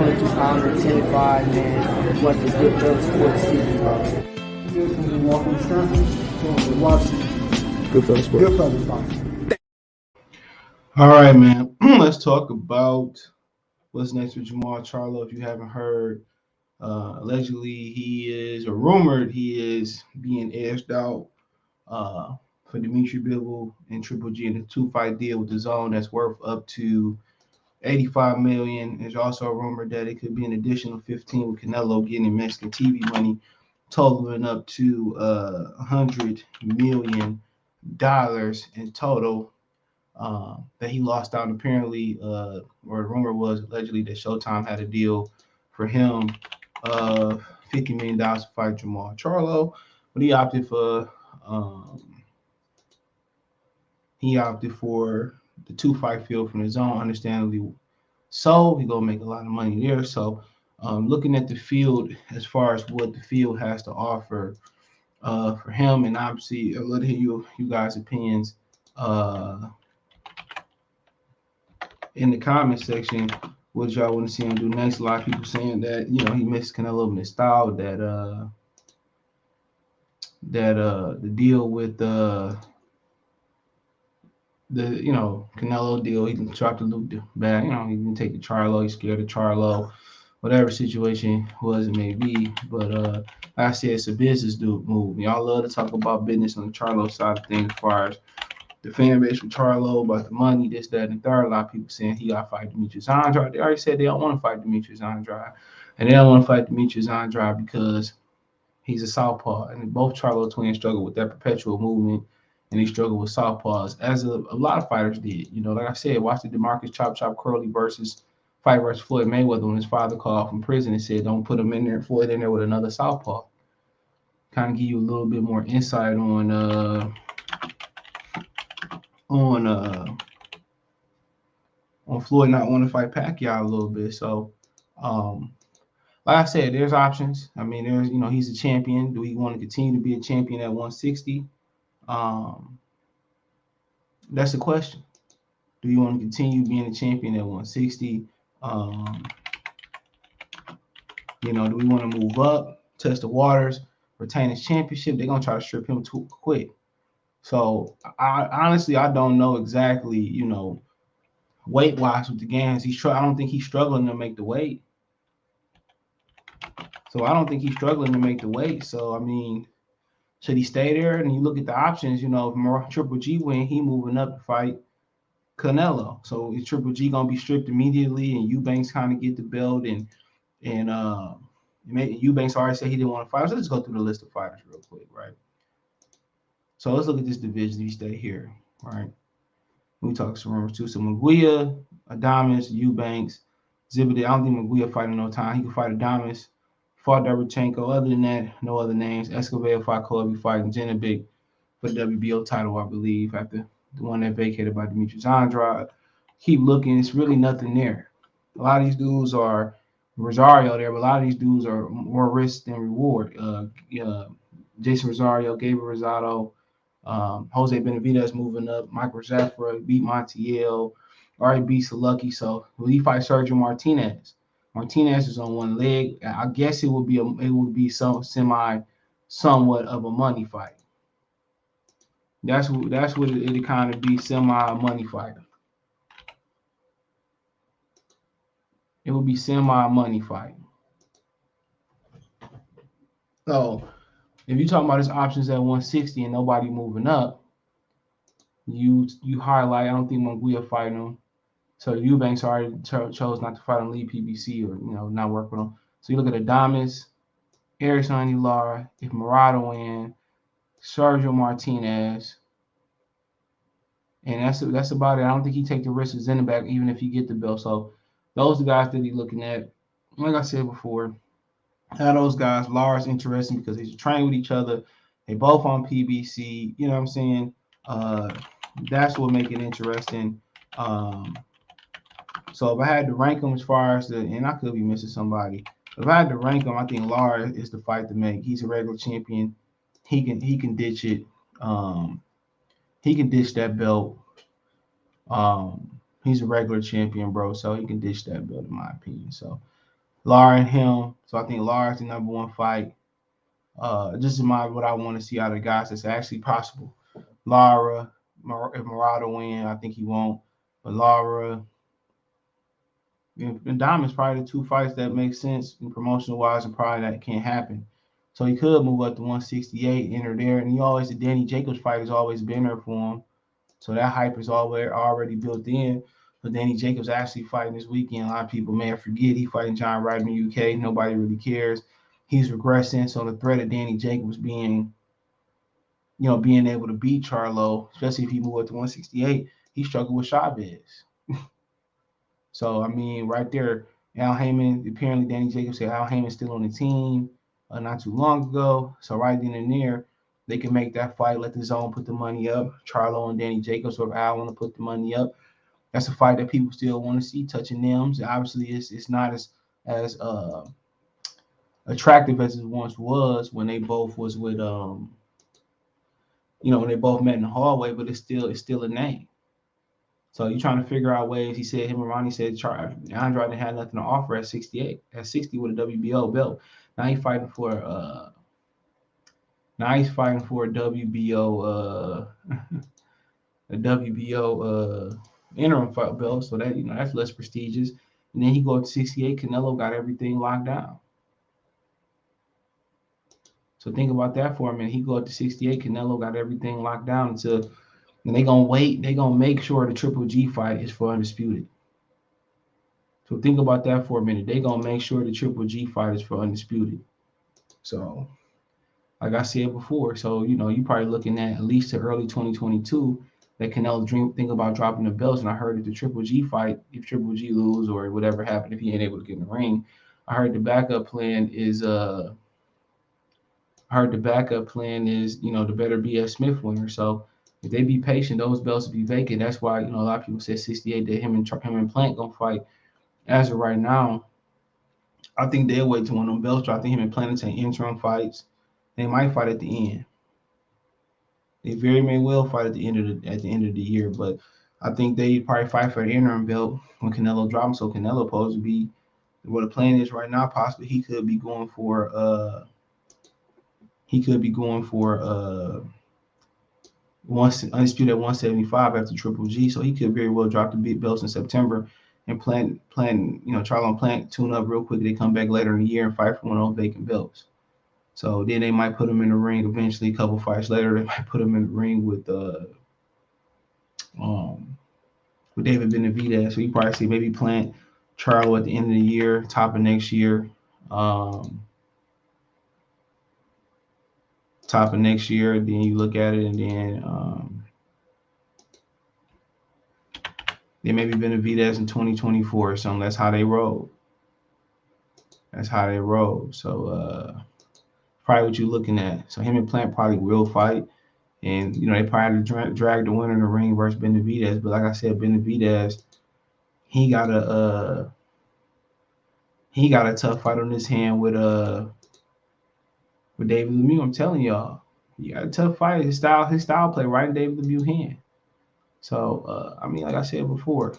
22-pounder, 10-5, man. What the Good Fellas Sports TV, bro. Here's from Milwaukee, Wisconsin. So watching Good Fellas Sports. Good Fellas Sports. All right, man. Let's talk about what's next with Jermall Charlo. If you haven't heard, allegedly he is, or rumored he is being edged out for Dimitri Bivol and Triple G in a 2-fight deal with the Zone that's worth up to $85 million. There's also a rumor that it could be an additional 15 with Canelo getting Mexican TV money, totaling up to $100 million in total. That he lost out apparently, or the rumor was allegedly that Showtime had a deal for him of $50 million to fight Jermall Charlo, but he opted for the 2-fight field from the Zone, understandably so. He's gonna make a lot of money there. So looking at the field as far as what the field has to offer for him, and obviously I'd love to hear you guys' opinions in the comment section. What y'all want to see him do next? A lot of people saying that he missed Canelo in his style, that the deal with the Canelo deal, he tried to loop the bag. He didn't take the Charlo. He's scared of Charlo, whatever situation was it may be. But like I said, it's a business move. Y'all love to talk about business on the Charlo side of things, as far as the fan base with Charlo, about the money, this, that, and the third. A lot of people saying he got to fight Demetrius Andrade. They already said they don't want to fight Demetrius Andrade. And they don't want to fight Demetrius Andrade because he's a southpaw. And both Charlo twins struggle with that perpetual movement, and they struggle with southpaws, as a lot of fighters did. Like I said, watch the DeMarcus Chop Chop Curly fight versus Floyd Mayweather when his father called from prison and said, don't put him in there, Floyd in there with another southpaw. Kind of give you a little bit more insight on Floyd not wanting to fight Pacquiao a little bit. So, like I said, there's options. I mean, there's he's a champion. Do we want to continue to be a champion at 160? That's the question. Do you want to continue being a champion at 160? Do we want to move up, test the waters, retain his championship? They're gonna try to strip him too quick. So I honestly don't know exactly, weight wise with the gains. I don't think he's struggling to make the weight. So I mean, should he stay there? And you look at the options, if Triple G win, he moving up to fight Canelo. So is Triple G gonna be stripped immediately, and Eubanks kind of get the belt, and Eubanks already said he didn't want to fight. So let's go through the list of fighters real quick, right? So let's look at this division. He stay here, right? We talk some rumors too. So Munguia, Adames, Eubanks, Zibidi. I don't think Munguia fighting no time. He can fight Adames. Fought Derevchenko. Other than that, no other names. Escobar fought Colby, fighting Jenovic for the WBO title, I believe, after the one that vacated by Demetrius Andrade. Keep looking. It's really nothing there. A lot of these dudes are Rosario there, but a lot of these dudes are more risk than reward. Jason Rosario, Gabriel Rosado, Jose Benavidez moving up. Michael Zafra beat Montiel. Already beat Salucky. So will he fight Sergio Martinez? Martinez is on one leg. I guess it would be somewhat of a money fight. That's what it kind of be, semi money fight. It would be semi money fight. So if you're talking about his options at 160 and nobody moving up, you highlight. I don't think Munguia fighting him. So Eubanks already chose not to fight on lead PBC, or not work with him. So you look at Adames, Erislandy, Lara. If Murata win, Sergio Martinez, and that's about it. I don't think he take the risk of Zenneback even if he get the belt. So those are the guys that he's looking at. Like I said before, how those guys, Lara's interesting because he's trained with each other. They both on PBC. You know what I'm saying? That's what make it interesting. So if I had to rank them as far as and I could be missing somebody. If I had to rank them, I think Lara is the fight to make. He's a regular champion. He can ditch it. He can ditch that belt. He's a regular champion, bro. So he can ditch that belt, in my opinion. So Lara and him. So I think Lara's the number one fight. Just in mind what I want to see out of the guys that's actually possible. Lara, if Murata win, I think he won't. But Lara and Diamond's probably the two fights that make sense in promotional wise, and probably that can't happen. So he could move up to 168, enter there, and the Danny Jacobs fight has always been there for him. So that hype is already built in. But Danny Jacobs actually fighting this weekend. A lot of people may forget he fighting John Wright in the UK. Nobody really cares. He's regressing. So the threat of Danny Jacobs being able to beat Charlo, especially if he move up to 168, he struggled with Chavez. So I mean, right there, Al Heyman. Apparently, Danny Jacobs said Al Heyman's still on the team not too long ago. So right then and there, they can make that fight. Let the zone put the money up. Charlo and Danny Jacobs, or if Al want to put the money up, that's a fight that people still want to see. Touching them, so obviously, it's not as attractive as it once was when they both was with when they both met in the hallway. But it's still a name. So you're trying to figure out ways. He said him and Ronnie said Andrade didn't have nothing to offer at 68, at 60 with a WBO belt. Now he's fighting for a WBO a WBO interim fight belt. So that that's less prestigious. And then he go to 68. Canelo got everything locked down. So think about that for a minute. He go up to 68. Canelo got everything locked down until. And they're going to wait. They're going to make sure the Triple G fight is for undisputed. So think about that for a minute. They're going to make sure the Triple G fight is for undisputed. So, like I said before, so, you're probably looking at least to early 2022 that Canelo think about dropping the belts. And I heard that the Triple G fight, if Triple G lose or whatever happened, if he ain't able to get in the ring, I heard the backup plan is the better B.S. Smith winner. So, if they be patient, those belts will be vacant. That's why a lot of people said 68 that him and Plant gonna fight. As of right now, I think they'll wait till one of them belts drop. I think him and Plant take interim fights. They might fight at the end. They very may well fight at the end of the year, but I think they probably fight for the interim belt when Canelo drops. So Canelo supposed to be what the plan is right now. Possibly he could be going for undisputed at 175 after Triple G, so he could very well drop the big belts in September and plan Charlo and Plant tune up real quick. They come back later in the year and fight for one of those vacant belts. So then they might put him in the ring eventually. A couple fights later, they might put him in the ring with David Benavidez. So you probably see maybe Plant Charlo at the end of the year, top of next year. Then you look at it, and then maybe Benavidez in 2024 or something. That's how they roll. So probably what you're looking at. So him and Plant probably will fight, and they probably drag the winner in the ring versus Benavidez. But like I said, Benavidez, he got a tough fight on his hand with David Lemieux. I'm telling y'all, he got a tough fight. His style play right in David Lemieux's hand. So I mean, like I said before,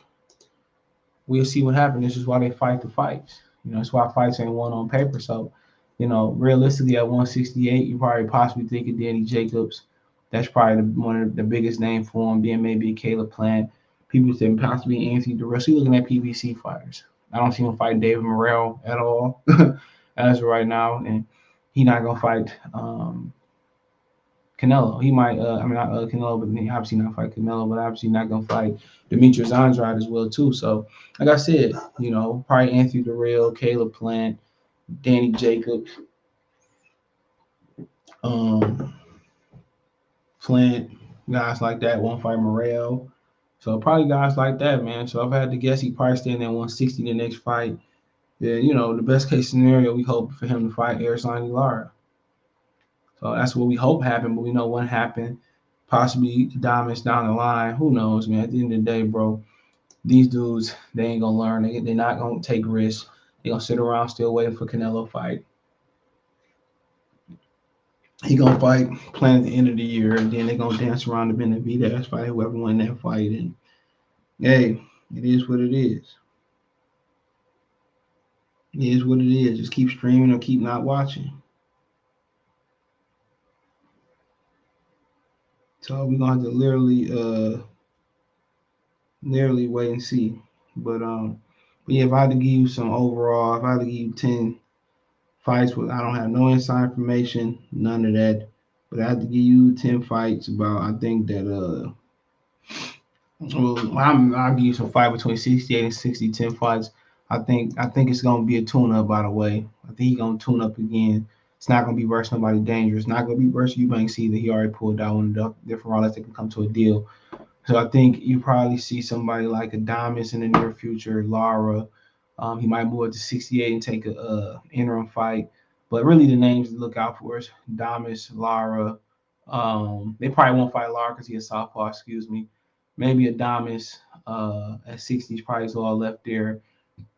we'll see what happens. This is why they fight the fights. That's why fights ain't won on paper. So, realistically at 168, you probably possibly think of Danny Jacobs. That's probably one of the biggest name for him. Then maybe Caleb Plant. People say possibly Anthony Durrell. So you're looking at PBC fighters. I don't see him fight David Morrell at all as of right now, and he's not gonna fight Canelo. He might, not Canelo, but he obviously not fight Canelo, but obviously not gonna fight Demetrius Andrade as well too. So, like I said, probably Anthony Durrell, Caleb Plant, Danny Jacobs, Plant, guys like that won't fight Morrell. So probably guys like that, man. So if I had to guess, he probably stand at 160 the next fight. Then, the best case scenario, we hope for him to fight Erislandy Lara. So that's what we hope happened, but we know what happened. Possibly diamonds down the line. Who knows, man? At the end of the day, bro, these dudes, they ain't gonna learn. They're not gonna take risks. They're gonna sit around still waiting for Canelo fight. He gonna fight Plant at the end of the year, and then they're gonna dance around the Benavidez fight, whoever won that fight. And hey, it is what it is. It is what it is. Just keep streaming or keep not watching. So we're gonna have to literally wait and see. But yeah, if I had to give you some overall, if I had to give you 10 fights with I don't have no inside information, none of that. But I had to give you 10 fights about I think that I'll give you some fight between 68 and 60, 10 fights. I think it's gonna be a tune up by the way. I think he's gonna tune up again. It's not gonna be versus somebody dangerous. It's not gonna be versus Eubanks either. He already pulled out one of the different routes that can come to a deal. So I think you probably see somebody like Adamas in the near future, Lara. He might move up to 68 and take a interim fight. But really, the names to look out for is Adamas, Lara. They probably won't fight Lara because he's a southpaw. Excuse me. Maybe Adamas at 60 is probably all left there.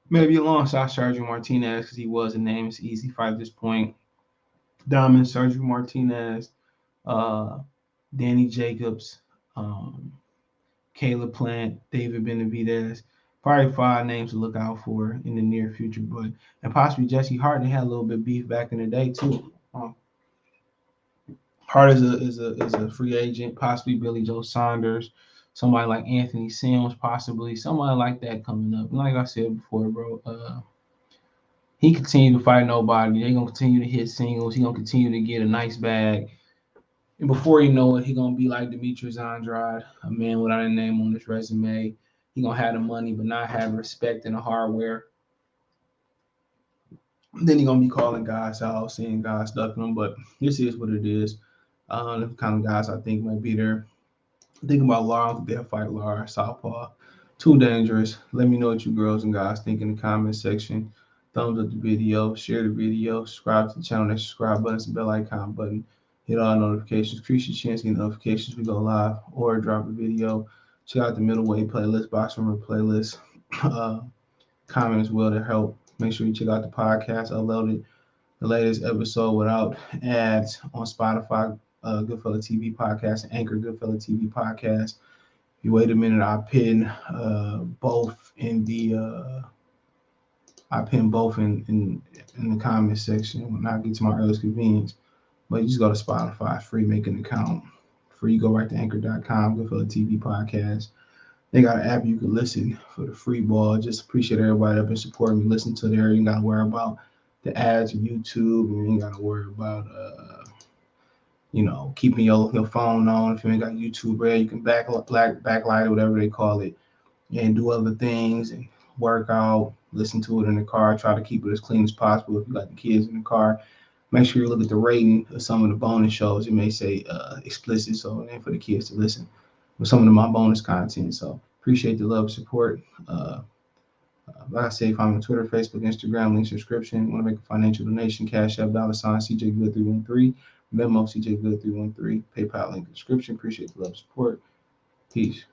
Maybe alongside Sergio Martinez because he was a name. It's an easy fight at this point. Adamas, Sergio Martinez, uh, Danny Jacobs. Caleb Plant, David Benavidez. Probably 5 names to look out for in the near future, but and possibly Jesse Hart. They had a little bit of beef back in the day too. Hart is a free agent, possibly Billy Joe Saunders, somebody like Anthony Sims, possibly somebody like that coming up. And like I said before, bro, he continue to fight nobody. They gonna continue to hit singles. He gonna continue to get a nice bag. And before you know it, he gonna be like Demetrius Andrade, a man without a name on his resume. He gonna have the money but not have respect and the hardware. Then he gonna be calling guys out, seeing guys ducking them. But this is what it is. The kind of guys I think might be there. Think about Lara. I don't think they'll fight Lara. Southpaw. Too dangerous. Let me know what you girls and guys think in the comment section. Thumbs up the video, share the video, subscribe to the channel, that subscribe button, and bell icon button. Hit all notifications. Increase your chance to get notifications. We go live or drop a video. Check out the middleweight playlist, box rumor playlist. Comment as well to help. Make sure you check out the podcast. Uploaded the latest episode without ads on Spotify, Goodfella TV podcast, and Anchor Goodfella TV podcast. If you wait a minute, both in the I pin both in the comment section when I get to my earliest convenience. But you just go to Spotify, free, make an account. Free, you go right to anchor.com, Goodfella TV podcast. They got an app you can listen for the free ball. Just appreciate everybody that been supporting me. Listen to there. You ain't got to worry about the ads of YouTube. You ain't got to worry about, keeping your phone on. If you ain't got YouTube there, you can backlight it, whatever they call it, and do other things and work out, listen to it in the car. Try to keep it as clean as possible. If you got the kids in the car, make sure you look at the rating of some of the bonus shows. It may say explicit, so it ain't for the kids to listen with some of my bonus content. So appreciate the love and support. Like I say, find me on Twitter, Facebook, Instagram, link subscription. Want to make a financial donation, Cash App, $, CJ Good 313, Venmo, CJ Good 313, PayPal link description. Appreciate the love and support. Peace.